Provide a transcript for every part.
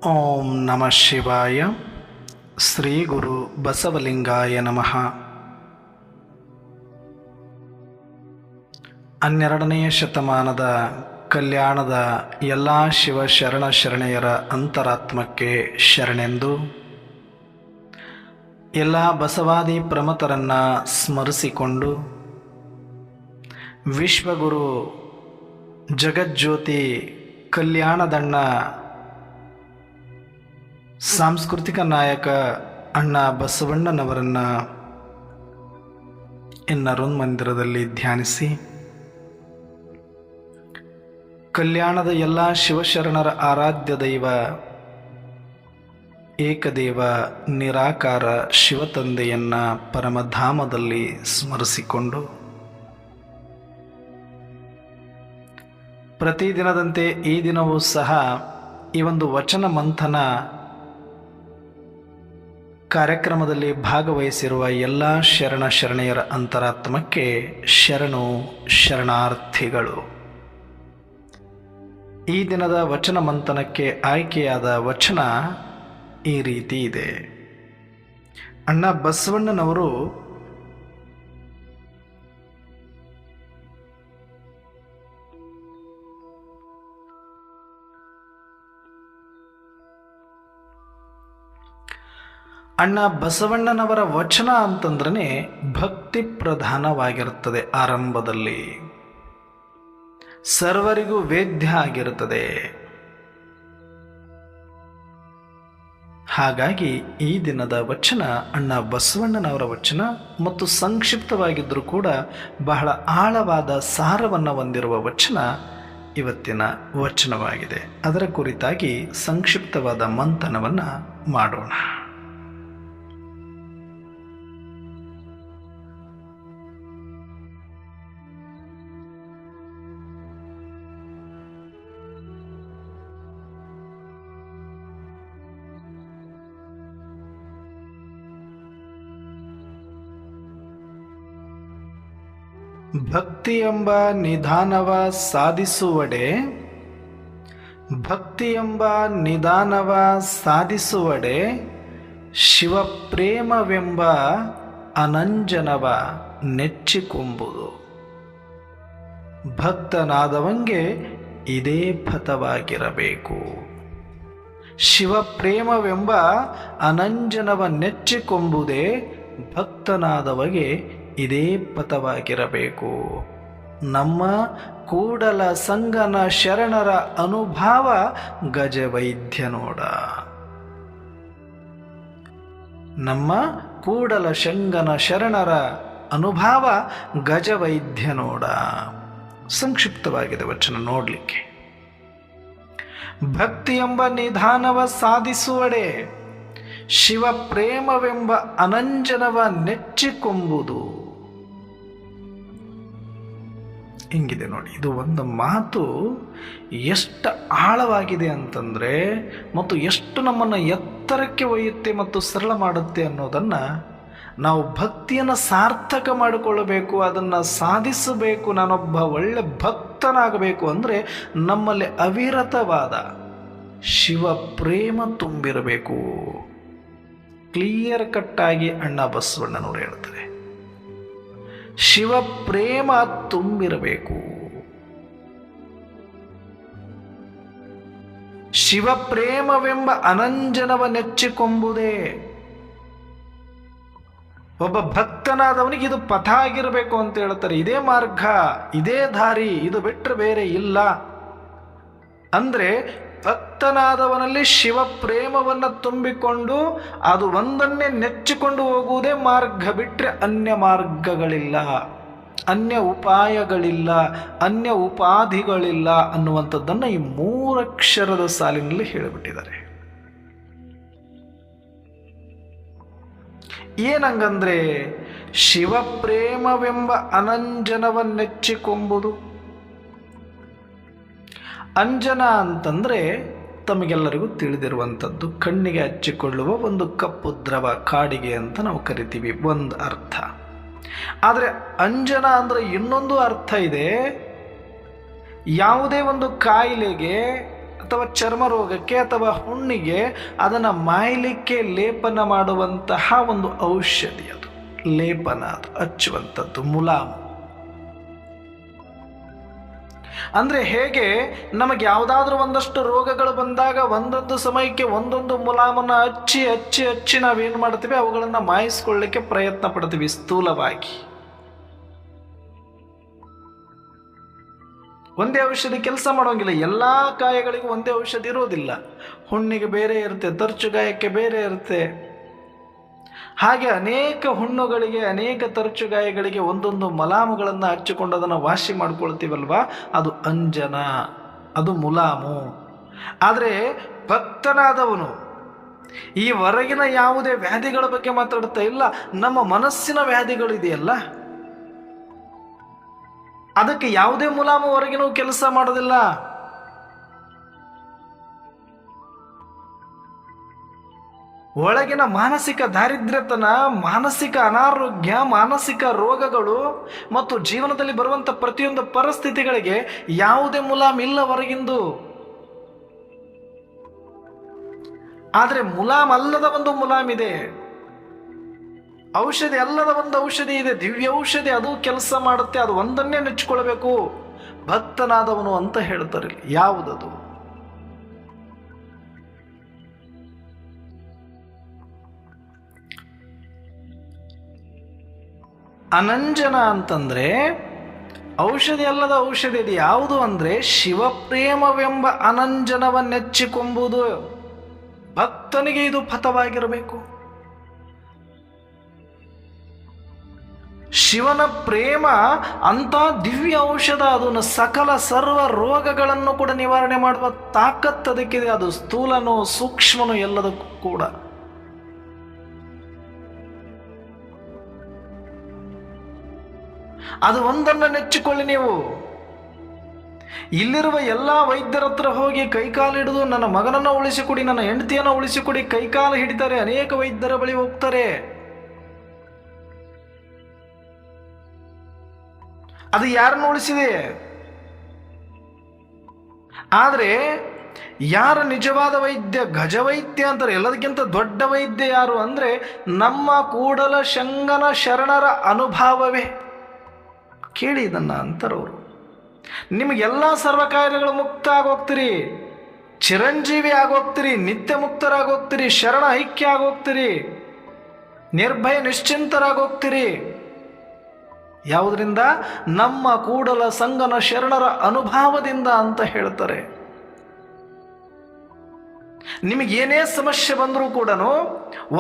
ಓಂ ನಮಃ ಶಿವಾಯ. ಶ್ರೀ ಗುರು ಬಸವಲಿಂಗಾಯ ನಮಃ. 12ನೇ ಶತಮಾನದ ಕಲ್ಯಾಣದ ಎಲ್ಲ ಶಿವ ಶರಣ ಶರಣೆಯರ ಅಂತರಾತ್ಮಕ್ಕೆ ಶರಣೆಂದು ಎಲ್ಲ ಬಸವಾದಿ ಪ್ರಮತರನ್ನು ಸ್ಮರಿಸಿಕೊಂಡು ವಿಶ್ವಗುರು ಜಗಜ್ಯೋತಿ ಕಲ್ಯಾಣದಣ್ಣ ಸಾಂಸ್ಕೃತಿಕ ನಾಯಕ ಅಣ್ಣ ಬಸವಣ್ಣನವರನ್ನು ಇನ್ನರೊಂದು ಮಂದಿರದಲ್ಲಿ ಧ್ಯಾನಿಸಿ ಕಲ್ಯಾಣದ ಎಲ್ಲ ಶಿವಶರಣರ ಆರಾಧ್ಯ ದೈವ ಏಕದೇವ ನಿರಾಕಾರ ಶಿವತಂದೆಯನ್ನ ಪರಮಧಾಮದಲ್ಲಿ ಸ್ಮರಿಸಿಕೊಂಡು ಪ್ರತಿದಿನದಂತೆ ಈ ದಿನವೂ ಸಹ ಈ ಒಂದು ವಚನ ಮಂಥನ ಕಾರ್ಯಕ್ರಮದಲ್ಲಿ ಭಾಗವಹಿಸಿರುವ ಎಲ್ಲ ಶರಣ ಶರಣೆಯರ ಅಂತರಾತ್ಮಕ್ಕೆ ಶರಣು ಶರಣಾರ್ಥಿಗಳು. ಈ ದಿನದ ವಚನ ಮಂಥನಕ್ಕೆ ಆಯ್ಕೆಯಾದ ವಚನ ಈ ರೀತಿ ಇದೆ. ಅಣ್ಣ ಬಸವಣ್ಣನವರು ಅಣ್ಣ ಬಸವಣ್ಣನವರ ವಚನ ಅಂತಂದ್ರೆ ಭಕ್ತಿ ಪ್ರಧಾನವಾಗಿರುತ್ತದೆ. ಆರಂಭದಲ್ಲಿ ಸರ್ವರಿಗೂ ವೇದ್ಯ ಆಗಿರುತ್ತದೆ. ಹಾಗಾಗಿ ಈ ದಿನದ ವಚನ ಅಣ್ಣ ಬಸವಣ್ಣನವರ ವಚನ ಮತ್ತು ಸಂಕ್ಷಿಪ್ತವಾಗಿದ್ದರೂ ಕೂಡ ಬಹಳ ಆಳವಾದ ಸಾರವನ್ನು ಹೊಂದಿರುವ ವಚನ ಇವತ್ತಿನ ವಚನವಾಗಿದೆ. ಅದರ ಕುರಿತಾಗಿ ಸಂಕ್ಷಿಪ್ತವಾದ ಮಂಥನವನ್ನು ಮಾಡೋಣ. ಭಕ್ತಿಯೆಂಬ ನಿಧಾನವ ಸಾಧಿಸುವಡೆ, ಭಕ್ತಿಯೆಂಬ ನಿಧಾನವ ಸಾಧಿಸುವಡೆ ಶಿವಪ್ರೇಮವೆಂಬ ಅನಂಜನವ ನೆಚ್ಚಿಕೊಂಬುದು. ಭಕ್ತನಾದವಂಗೆ ಇದೇ ಪಥವಾಗಿರಬೇಕು. ಶಿವಪ್ರೇಮವೆಂಬ ಅನಂಜನವ ನೆಚ್ಚಿಕೊಂಬುದೇ ಭಕ್ತನಾದವಗೆ ಇದೇ ಪಥವಾಗಿರಬೇಕು. ನಮ್ಮ ಕೂಡಲ ಸಂಗನ ಶರಣರ ಅನುಭವ ಗಜವೈದ್ಯ ನೋಡ. ನಮ್ಮ ಕೂಡಲ ಸಂಗನ ಶರಣರ ಅನುಭವ ಗಜವೈದ್ಯ ನೋಡ. ಸಂಕ್ಷಿಪ್ತವಾಗಿದೆ ವಚನ ನೋಡಲಿಕ್ಕೆ. ಭಕ್ತಿ ಎಂಬ ನಿಧಾನವ ಸಾಧಿಸುವಡೆ ಶಿವ ಪ್ರೇಮವೆಂಬ ಅನಂಜನವ ನೆಚ್ಚಿಕೊಂಬುದು. ಹಿಂಗಿದೆ ನೋಡಿ. ಇದು ಒಂದು ಮಾತು ಎಷ್ಟು ಆಳವಾಗಿದೆ ಅಂತಂದರೆ, ಮತ್ತು ಎಷ್ಟು ನಮ್ಮನ್ನು ಎತ್ತರಕ್ಕೆ ಒಯ್ಯುತ್ತೆ ಮತ್ತು ಸರಳ ಮಾಡುತ್ತೆ ಅನ್ನೋದನ್ನು ನಾವು ಭಕ್ತಿಯನ್ನು ಸಾರ್ಥಕ ಮಾಡಿಕೊಳ್ಳಬೇಕು, ಅದನ್ನು ಸಾಧಿಸಬೇಕು. ನಾನೊಬ್ಬ ಒಳ್ಳೆ ಭಕ್ತನಾಗಬೇಕು ಅಂದರೆ ನಮ್ಮಲ್ಲಿ ಅವಿರತವಾದ ಶಿವ ಪ್ರೇಮ ತುಂಬಿರಬೇಕು. ಕ್ಲಿಯರ್ ಕಟ್ಟಾಗಿ ಅಣ್ಣ ಬಸವಣ್ಣನವರು ಹೇಳ್ತಾರೆ, ಶಿವ ಪ್ರೇಮ ತುಂಬಿರಬೇಕು. ಶಿವ ಪ್ರೇಮವೆಂಬ ಅನಂಜನವ ನೆಚ್ಚಿಕೊಂಬುದೇ. ಒಬ್ಬ ಭಕ್ತನಾದವನಿಗೆ ಇದು ಪಥ ಆಗಿರಬೇಕು ಅಂತ ಹೇಳ್ತಾರೆ. ಇದೇ ಮಾರ್ಗ, ಇದೇ ದಾರಿ, ಇದು ಬಿಟ್ಟರೆ ಬೇರೆ ಇಲ್ಲ. ಅಂದ್ರೆ ಭಕ್ತನಾದವನಲ್ಲಿ ಶಿವ ಪ್ರೇಮವನ್ನು ತುಂಬಿಕೊಂಡು ಅದು ಒಂದನ್ನೇ ನೆಚ್ಚಿಕೊಂಡು ಹೋಗುವುದೇ ಮಾರ್ಗ, ಬಿಟ್ಟರೆ ಅನ್ಯ ಮಾರ್ಗಗಳಿಲ್ಲ, ಅನ್ಯ ಉಪಾಯಗಳಿಲ್ಲ, ಅನ್ಯ ಉಪಾಧಿಗಳಿಲ್ಲ ಅನ್ನುವಂಥದ್ದನ್ನು ಈ 3 ಅಕ್ಷರದ ಸಾಲಿನಲ್ಲಿ ಹೇಳಿಬಿಟ್ಟಿದ್ದಾರೆ. ಏನಂಗಂದ್ರೆ ಶಿವ ಪ್ರೇಮವೆಂಬ ಅನಂಜನವನ್ನೆಚ್ಚಿಕೊಂಬುದು. ಅಂಜನ ಅಂತಂದರೆ ತಮಗೆಲ್ಲರಿಗೂ ತಿಳಿದಿರುವಂಥದ್ದು, ಕಣ್ಣಿಗೆ ಹಚ್ಚಿಕೊಳ್ಳುವ ಒಂದು ಕಪ್ಪು ದ್ರವ, ಕಾಡಿಗೆ ಅಂತ ನಾವು ಕರಿತೀವಿ, ಒಂದು ಅರ್ಥ. ಆದರೆ ಅಂಜನ ಅಂದರೆ ಇನ್ನೊಂದು ಅರ್ಥ ಇದೆ. ಯಾವುದೇ ಒಂದು ಕಾಯಿಲೆಗೆ ಅಥವಾ ಚರ್ಮ ರೋಗಕ್ಕೆ ಅಥವಾ ಹುಣ್ಣಿಗೆ ಅದನ್ನು ಮಾಯಲಿಕ್ಕೆ ಲೇಪನ ಮಾಡುವಂತಹ ಒಂದು ಔಷಧಿ. ಅದು ಲೇಪನ, ಅದು ಹಚ್ಚುವಂಥದ್ದು ಮುಲಾಮು. ಅಂದರೆ ಹೇಗೆ ನಮಗೆ ಯಾವುದಾದ್ರೂ ಒಂದಷ್ಟು ರೋಗಗಳು ಬಂದಾಗ ಒಂದೊಂದು ಸಮಯಕ್ಕೆ ಒಂದೊಂದು ಮುಲಾಮನ್ನು ಹಚ್ಚಿ ಹಚ್ಚಿ ಹಚ್ಚಿ ನಾವೇನು ಮಾಡ್ತೀವಿ, ಅವುಗಳನ್ನು ಮಾಯಿಸ್ಕೊಳ್ಳಿಕ್ಕೆ ಪ್ರಯತ್ನ ಪಡ್ತೀವಿ ಸ್ಥೂಲವಾಗಿ. ಒಂದೇ ಔಷಧಿ ಕೆಲಸ ಮಾಡೋಂಗಿಲ್ಲ. ಎಲ್ಲ ಗಾಯಗಳಿಗೂ ಒಂದೇ ಔಷಧಿ ಇರೋದಿಲ್ಲ. ಹುಣ್ಣಿಗೆ ಬೇರೆ ಇರುತ್ತೆ, ತರ್ಚು ಗಾಯಕ್ಕೆ ಬೇರೆ ಇರುತ್ತೆ. ಹಾಗೆ ಅನೇಕ ಹುಣ್ಣುಗಳಿಗೆ, ಅನೇಕ ತರಚು ಗಾಯಗಳಿಗೆ ಒಂದೊಂದು ಮಲಾಮುಗಳನ್ನು ಹಚ್ಚಿಕೊಂಡು ಅದನ್ನು ವಾಸಿ ಮಾಡ್ಕೊಳ್ತೀವಲ್ವ, ಅದು ಅಂಜನ, ಅದು ಮುಲಾಮು. ಆದರೆ ಭಕ್ತನಾದವನು ಈ ಹೊರಗಿನ ಯಾವುದೇ ವ್ಯಾಧಿಗಳ ಬಗ್ಗೆ ಮಾತಾಡ್ತಾ ಇಲ್ಲ, ನಮ್ಮ ಮನಸ್ಸಿನ ವ್ಯಾಧಿಗಳು ಇದೆಯಲ್ಲ, ಅದಕ್ಕೆ ಯಾವುದೇ ಮುಲಾಮು ಹೊರಗಿನ ಕೆಲಸ ಮಾಡೋದಿಲ್ಲ. ಒಳಗಿನ ಮಾನಸಿಕ ದಾರಿದ್ರ್ಯತನ, ಮಾನಸಿಕ ಅನಾರೋಗ್ಯ, ಮಾನಸಿಕ ರೋಗಗಳು ಮತ್ತು ಜೀವನದಲ್ಲಿ ಬರುವಂಥ ಪ್ರತಿಯೊಂದು ಪರಿಸ್ಥಿತಿಗಳಿಗೆ ಯಾವುದೇ ಮುಲಾಮ್ ಇಲ್ಲ ಹೊರಗಿಂದು. ಆದರೆ ಮುಲಾಮ್ ಅಲ್ಲದ ಒಂದು ಮುಲಾಮ್ ಇದೆ, ಔಷಧಿ ಅಲ್ಲದ ಒಂದು ಔಷಧಿ ಇದೆ, ದಿವ್ಯ ಔಷಧಿ. ಅದು ಕೆಲಸ ಮಾಡುತ್ತೆ, ಅದು ಒಂದನ್ನೇ ನೆಚ್ಚಿಕೊಳ್ಬೇಕು ಭಕ್ತನಾದವನು ಅಂತ ಹೇಳ್ತಾರೆ. ಯಾವುದದು? ಅನಂಜನ ಅಂತಂದ್ರೆ ಔಷಧಿ ಅಲ್ಲದ ಔಷಧಿ. ಇದು ಯಾವುದು ಅಂದ್ರೆ ಶಿವಪ್ರೇಮವೆಂಬ ಅನಂಜನವನ್ನೆಚ್ಚಿಕೊಂಬುದು. ಭಕ್ತನಿಗೆ ಇದು ಪಥವಾಗಿರಬೇಕು. ಶಿವನ ಪ್ರೇಮ ಅಂತ ದಿವ್ಯ ಔಷಧ. ಅದನ್ನು ಸಕಲ ಸರ್ವ ರೋಗಗಳನ್ನು ಕೂಡ ನಿವಾರಣೆ ಮಾಡುವ ತಾಕತ್ತು ಅದಕ್ಕಿದೆ. ಅದು ಸ್ಥೂಲನೋ ಸೂಕ್ಷ್ಮನೋ ಎಲ್ಲದಕ್ಕೂ ಕೂಡ. ಅದು ಒಂದನ್ನು ನೆಚ್ಚಿಕೊಳ್ಳಿ ನೀವು. ಇಲ್ಲಿರುವ ಎಲ್ಲ ವೈದ್ಯರ ಹತ್ರ ಹೋಗಿ ಕೈಕಾಲು ಹಿಡಿದು ನನ್ನ ಮಗನನ್ನು ಉಳಿಸಿಕೊಡಿ, ನನ್ನ ಹೆಂಡತಿಯನ್ನು ಉಳಿಸಿಕೊಡಿ, ಕೈಕಾಲು ಹಿಡಿತಾರೆ. ಅನೇಕ ವೈದ್ಯರ ಬಳಿ ಹೋಗ್ತಾರೆ. ಅದು ಯಾರನ್ನು ಉಳಿಸಿದೆ? ಆದರೆ ಯಾರ ನಿಜವಾದ ವೈದ್ಯ, ಗಜವೈದ್ಯ ಅಂತಾರೆ. ಎಲ್ಲದಕ್ಕಿಂತ ದೊಡ್ಡ ವೈದ್ಯ ಯಾರು ಅಂದ್ರೆ ನಮ್ಮ ಕೂಡಲ ಶಂಗನ ಶರಣರ ಅನುಭವವೇ. ಕೇಳಿ ಇದನ್ನ ಅಂತರವರು. ನಿಮಗೆಲ್ಲ ಸರ್ವ ಕಾಯಿಲೆಗಳು ಮುಕ್ತ ಆಗೋಗ್ತೀರಿ, ಚಿರಂಜೀವಿ ಆಗೋಗ್ತೀರಿ, ನಿತ್ಯ ಮುಕ್ತರಾಗೋಗ್ತೀರಿ, ಶರಣ ಐಕ್ಯ ಆಗೋಗ್ತೀರಿ, ನಿರ್ಭಯ ನಿಶ್ಚಿಂತರಾಗೋಗ್ತೀರಿ. ಯಾವುದರಿಂದ? ನಮ್ಮ ಕೂಡಲ ಸಂಗನ ಶರಣರ ಅನುಭವದಿಂದ ಅಂತ ಹೇಳ್ತಾರೆ. ನಿಮಗೇನೇ ಸಮಸ್ಯೆ ಬಂದರೂ ಕೂಡ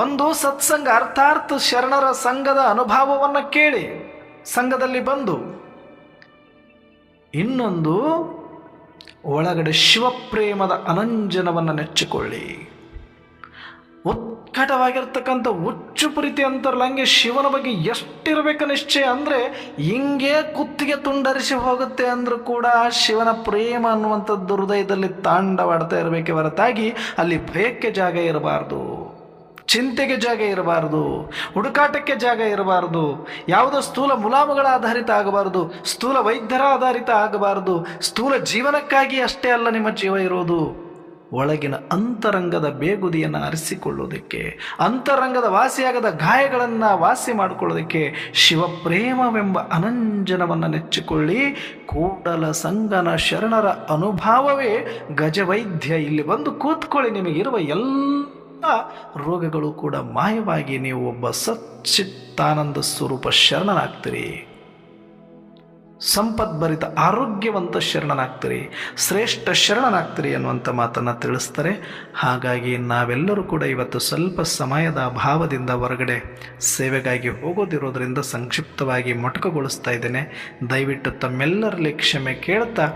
ಒಂದು ಸತ್ಸಂಗ ಅರ್ಥಾತ್ ಶರಣರ ಸಂಘದ ಅನುಭವವನ್ನು ಕೇಳಿ ಸಂಘದಲ್ಲಿ ಬಂದು, ಇನ್ನೊಂದು ಒಳಗಡೆ ಶಿವಪ್ರೇಮದ ಅನಂಜನವನ್ನು ನೆಚ್ಚಿಕೊಳ್ಳಿ. ಉತ್ಕಟವಾಗಿರ್ತಕ್ಕಂಥ ಹುಚ್ಚು ಪ್ರೀತಿ ಅಂತಾರಲ್ಲ, ಹಂಗೆ ಶಿವನ ಬಗ್ಗೆ ಎಷ್ಟಿರಬೇಕು ನಿಶ್ಚಯ ಅಂದರೆ ಹಿಂಗೆ ಕುತ್ತಿಗೆ ತುಂಡರಿಸಿ ಹೋಗುತ್ತೆ ಅಂದರೂ ಕೂಡ ಶಿವನ ಪ್ರೇಮ ಅನ್ನುವಂಥದ್ದು ಹೃದಯದಲ್ಲಿ ತಾಂಡವಾಡ್ತಾ ಇರಬೇಕೆ ಹೊರತಾಗಿ ಅಲ್ಲಿ ಭಯಕ್ಕೆ ಜಾಗ ಇರಬಾರ್ದು, ಚಿಂತೆಗೆ ಜಾಗ ಇರಬಾರ್ದು, ಹುಡುಕಾಟಕ್ಕೆ ಜಾಗ ಇರಬಾರ್ದು, ಯಾವುದೋ ಸ್ಥೂಲ ಮುಲಾಮುಗಳ ಆಧಾರಿತ ಆಗಬಾರ್ದು, ಸ್ಥೂಲ ವೈದ್ಯರ ಆಧಾರಿತ ಆಗಬಾರ್ದು. ಸ್ಥೂಲ ಜೀವನಕ್ಕಾಗಿ ಅಷ್ಟೇ ಅಲ್ಲ ನಿಮ್ಮ ಜೀವ ಇರೋದು. ಒಳಗಿನ ಅಂತರಂಗದ ಬೇಗುದಿಯನ್ನು ಅರಿಸಿಕೊಳ್ಳೋದಕ್ಕೆ, ಅಂತರಂಗದ ವಾಸಿಯಾಗದ ಗಾಯಗಳನ್ನು ವಾಸಿ ಮಾಡಿಕೊಳ್ಳೋದಕ್ಕೆ ಶಿವಪ್ರೇಮವೆಂಬ ಅನಂಜನವನ್ನು ನೆಚ್ಚಿಕೊಳ್ಳಿ. ಕೂಡಲ ಸಂಗನ ಶರಣರ ಅನುಭವವೇ ಗಜವೈದ್ಯ. ಇಲ್ಲಿ ಬಂದು ಕೂತ್ಕೊಳ್ಳಿ, ನಿಮಗಿರುವ ಎಲ್ಲ ರೋಗಗಳು ಕೂಡ ಮಾಯವಾಗಿ ನೀವು ಒಬ್ಬ ಸಚ್ಚಿತ್ತಾನಂದ ಸ್ವರೂಪ ಶರಣನಾಗ್ತೀರಿ, ಸಂಪದ್ಭರಿತ ಆರೋಗ್ಯವಂತ ಶರಣನಾಗ್ತೀರಿ, ಶ್ರೇಷ್ಠ ಶರಣನಾಗ್ತೀರಿ ಅನ್ನುವಂಥ ಮಾತನ್ನು ತಿಳಿಸ್ತಾರೆ. ಹಾಗಾಗಿ ನಾವೆಲ್ಲರೂ ಕೂಡ ಇವತ್ತು ಸ್ವಲ್ಪ ಸಮಯದ ಅಭಾವದಿಂದ ಹೊರಗಡೆ ಸೇವೆಗಾಗಿ ಹೋಗೋದಿರೋದ್ರಿಂದ ಸಂಕ್ಷಿಪ್ತವಾಗಿ ಮೊಟಕುಗೊಳಿಸ್ತಾ ಇದ್ದೇನೆ. ದಯವಿಟ್ಟು ತಮ್ಮೆಲ್ಲರಲ್ಲಿ ಕ್ಷಮೆ ಕೇಳ್ತಾ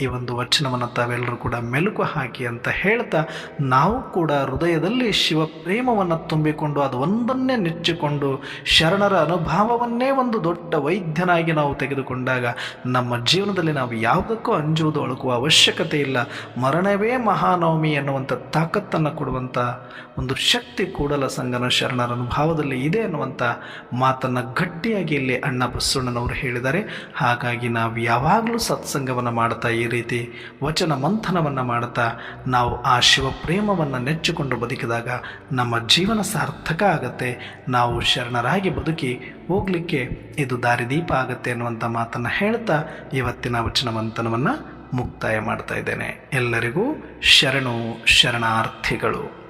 ಈ ಒಂದು ವಚನವನ್ನು ತಾವೆಲ್ಲರೂ ಕೂಡ ಮೆಲುಕು ಹಾಕಿ ಅಂತ ಹೇಳ್ತಾ, ನಾವು ಕೂಡ ಹೃದಯದಲ್ಲಿ ಶಿವಪ್ರೇಮವನ್ನು ತುಂಬಿಕೊಂಡು ಅದು ಒಂದನ್ನೇ ನೆಚ್ಚಿಕೊಂಡು ಶರಣರ ಅನುಭವವನ್ನೇ ಒಂದು ದೊಡ್ಡ ವೈದ್ಯನಾಗಿ ನಾವು ತೆಗೆದುಕೊಂಡಾಗ ನಮ್ಮ ಜೀವನದಲ್ಲಿ ನಾವು ಯಾವುದಕ್ಕೂ ಅಂಜುವುದು ಅಳುಕುವ ಅವಶ್ಯಕತೆ ಇಲ್ಲ. ಮರಣವೇ ಮಹಾನವಮಿ ಎನ್ನುವಂಥ ತಾಕತ್ತನ್ನು ಕೊಡುವಂಥ ಒಂದು ಶಕ್ತಿ ಕೂಡಲ ಸಂಗನ ಶರಣರ ಅನುಭವದಲ್ಲಿ ಇದೆ ಅನ್ನುವಂಥ ಮಾತನ್ನು ಗಟ್ಟಿಯಾಗಿ ಇಲ್ಲಿ ಅಣ್ಣ ಬಸವಣ್ಣನವರು ಹೇಳಿದ್ದಾರೆ. ಹಾಗಾಗಿ ನಾವು ಯಾವಾಗಲೂ ಸತ್ಸಂಗವನ್ನು ಮಾಡ್ತಾ ಈ ರೀತಿ ವಚನ ಮಂಥನವನ್ನು ಮಾಡುತ್ತಾ ನಾವು ಆ ಶಿವಪ್ರೇಮವನ್ನು ನೆಚ್ಚಿಕೊಂಡು ಬದುಕಿದಾಗ ನಮ್ಮ ಜೀವನ ಸಾರ್ಥಕ ಆಗತ್ತೆ. ನಾವು ಶರಣರಾಗಿ ಬದುಕಿ ಹೋಗಲಿಕ್ಕೆ ಇದು ದಾರಿದೀಪ ಆಗುತ್ತೆ ಅನ್ನುವಂಥ ಮಾತನ್ನು ಹೇಳ್ತಾ ಇವತ್ತಿನ ವಚನ ಮಂಥನವನ್ನು ಮುಕ್ತಾಯ ಮಾಡ್ತಾ ಇದ್ದೇನೆ. ಎಲ್ಲರಿಗೂ ಶರಣಾರ್ಥಿಗಳು.